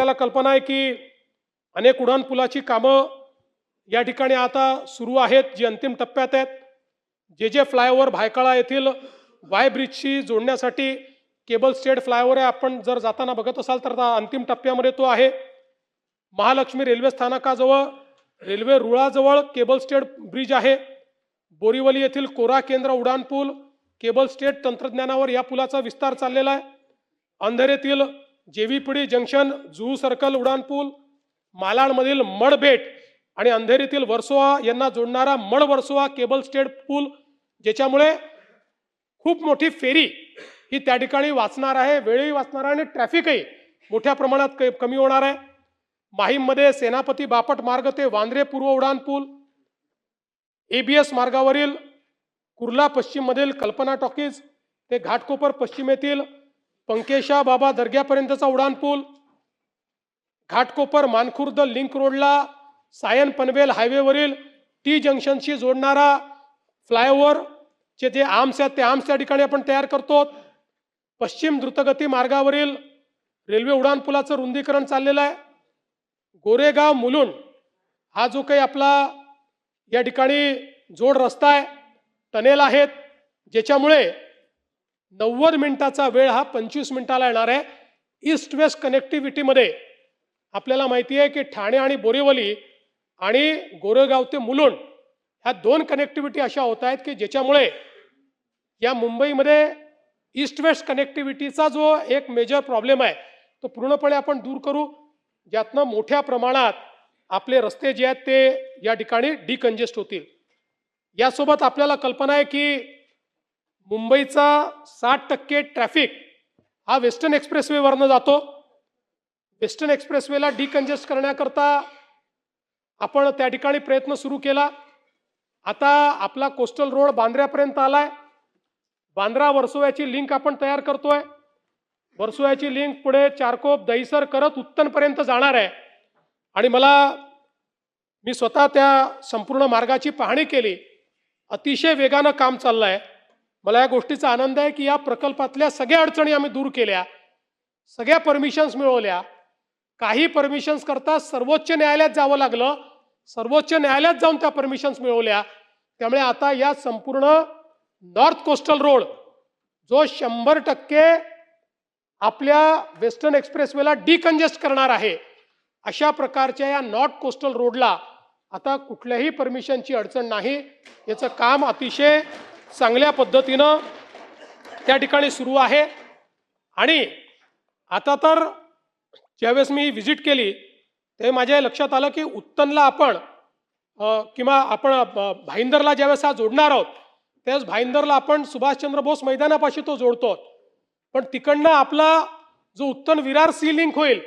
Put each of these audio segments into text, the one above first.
आपल्याला कल्पना आहे की अनेक उड्डाणपुलाची कामं या ठिकाणी आता सुरू आहेत, जी अंतिम टप्प्यात आहेत. जे फ्लायओव्हर भायखळा येथील वाय ब्रिजशी जोडण्यासाठी केबल स्टेड फ्लायओव्हर आहे. आपण जर जाताना बघत असाल तर अंतिम टप्प्यामध्ये तो आहे. महालक्ष्मी रेल्वे स्थानकाजवळ रेल्वे रुळाजवळ केबल स्टेड ब्रिज आहे. बोरीवली येथील कोरा केंद्र उड्डाणपूल केबल स्टेड तंत्रज्ञानावर या पुलाचा विस्तार चाललेला आहे. अंधेरीतील जेवीपीडी जंक्शन जुहू सर्कल उड्डाणपूल, मालाडमधील मडबेट आणि अंधेरीतील वर्सोवा यांना जोडणारा मड वर्सोवा केबल स्टेड पूल, ज्याच्यामुळे खूप मोठी फेरी ही त्या ठिकाणी वाचणार आहे, वेळही वाचणार आहे आणि ट्रॅफिकही मोठ्या प्रमाणात कमी होणार आहे. माहीममध्ये सेनापती बापट मार्ग ते वांद्रे पूर्व उड्डाणपूल, ABS मार्गावरील कुर्ला पश्चिममधील कल्पना टॉकीज ते घाटकोपर पश्चिमेतील पंकेशा बाबा दर्ग्यापर्यंतचा उड्डाणपूल, घाटकोपर मानखुर्द लिंक रोडला सायन पनवेल हायवेवरील T जंक्शनशी जोडणारा फ्लायओव्हर जे आर्म्स आहेत ते आर्म्स त्या ठिकाणी आपण तयार करतो. पश्चिम द्रुतगती मार्गावरील रेल्वे उड्डाणपुलाचं रुंदीकरण चाललेलं आहे. गोरेगाव मुलुंड हा जो काही आपला या ठिकाणी जोड रस्ता आहे, टनेल आहेत, ज्याच्यामुळे 90 मिनिटाचा वेळ हा 25 मिनिटाला येणार आहे. ईस्ट वेस्ट कनेक्टिव्हिटीमध्ये आपल्याला माहिती आहे की ठाणे आणि बोरीवली आणि गोरेगाव ते मुलुंड ह्या 2 कनेक्टिव्हिटी अशा होत आहेत की ज्याच्यामुळे या मुंबईमध्ये ईस्ट वेस्ट कनेक्टिव्हिटीचा जो एक मेजर प्रॉब्लेम आहे तो पूर्णपणे आपण दूर करू, ज्यातनं मोठ्या प्रमाणात आपले रस्ते जे आहेत ते या ठिकाणी डिकंजेस्ट होतील. यासोबत आपल्याला कल्पना आहे की मुंबईचा 60% ट्रॅफिक हा वेस्टर्न एक्सप्रेसवेवरनं जातो. वेस्टर्न एक्सप्रेसवेला डिकंजेस्ट करण्याकरता आपण त्या ठिकाणी प्रयत्न सुरू केला. आता आपला कोस्टल रोड बांद्र्यापर्यंत आलाय. बांद्रा वर्सोव्याची लिंक आपण तयार करतोय. वर्सोव्याची लिंक पुढे चारकोप दहिसर करत उत्तनपर्यंत जाणार आहे आणि मी स्वतः त्या संपूर्ण मार्गाची पाहणी केली. अतिशय वेगानं काम चाललं आहे. मला या गोष्टीचा आनंद आहे की या प्रकल्पातल्या सगळ्या अडचणी आम्ही दूर केल्या, सगळ्या परमिशन्स मिळवल्या. काही परमिशन्स करता सर्वोच्च न्यायालयात जावं लागलं, सर्वोच्च न्यायालयात जाऊन त्या परमिशन्स मिळवल्या. त्यामुळे आता या संपूर्ण नॉर्थ कोस्टल रोड जो 100% आपल्या वेस्टर्न एक्सप्रेसवेला डिकंजेस्ट करणार आहे, अशा प्रकारच्या या नॉर्थ कोस्टल रोडला आता कुठल्याही परमिशनची अडचण नाही. याचं काम अतिशय चांगल्या पद्धतीनं त्या ठिकाणी सुरू आहे. आणि आता तर ज्यावेळेस मी व्हिजिट केली ते माझ्या लक्षात आलं की उत्तनला आपण किंवा आपण भाईंदरला ज्यावेळेस हा जोडणार आहोत त्यावेळेस भाईंदरला आपण सुभाषचंद्र बोस मैदानापाशी तो जोडतो, पण तिकडनं आपला जो उत्तन विरार सी लिंक होईल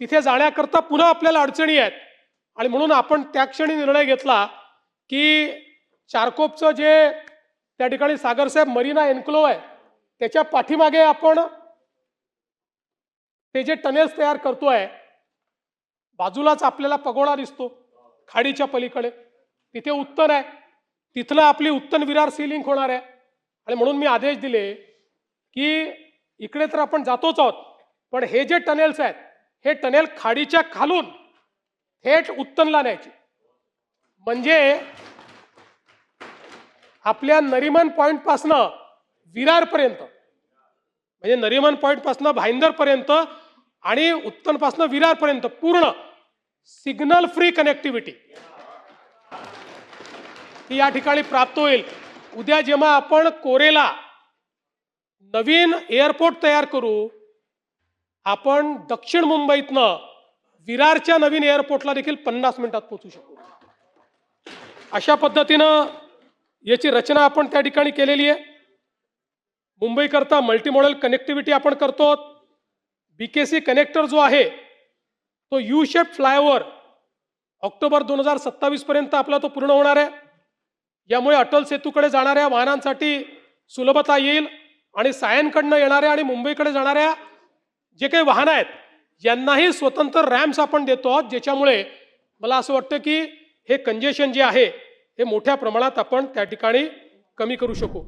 तिथे जाण्याकरता पुन्हा आपल्याला अडचणी आहेत. आणि म्हणून आपण त्या क्षणी निर्णय घेतला की चारकोपचं जे त्या ठिकाणी सागरसाहेब मरीना एन्क्लोव आहे त्याच्या पाठीमागे आपण ते जे टनेल्स तयार करतोय, बाजूलाच आपल्याला पगोडा दिसतो खाडीच्या पलीकडे, तिथे उत्तन आहे, तिथलं आपली उत्तन विरार सी लिंक होणार आहे. आणि म्हणून मी आदेश दिले की इकडे तर आपण जातोच आहोत, पण हे जे टनेल्स आहेत हे टनेल खाडीच्या खालून थेट उत्तनला न्यायचे, म्हणजे आपल्या नरिमन पॉइंट पासनं विरारपर्यंत, म्हणजे नरिमन पॉइंट पासनं भाईंदर पर्यंत आणि उत्तन पासनं विरार पर्यंत पूर्ण सिग्नल फ्री कनेक्टिव्हिटी ही या ठिकाणी प्राप्त होईल. उद्या जेव्हा आपण कोरेला नवीन एअरपोर्ट तयार करू, आपण दक्षिण मुंबईतनं विरारच्या नवीन एअरपोर्टला देखील 50 मिनिटात पोहोचू शकू. अशा पद्धतीनं याची रचना आपण त्या ठिकाणी केलेली आहे. मुंबईकरता मल्टीमॉडल कनेक्टिव्हिटी आपण करतो. BKC कनेक्टर जो आहे तो यू शेप फ्लायओव्हर ऑक्टोबर 2027 पर्यंत आपला तो पूर्ण होणार आहे. यामुळे अटल सेतूकडे जाणाऱ्या वाहनांसाठी सुलभता येईल आणि सायनकडनं येणाऱ्या आणि मुंबईकडे जाणाऱ्या जे काही वाहनं आहेत यांनाही स्वतंत्र रॅम्प्स आपण देतो आहोत, ज्याच्यामुळे मला असं वाटतं की हे कंजेशन जे आहे हे मोठ्या प्रमाणात आपण त्या ठिकाणी कमी करू शकू.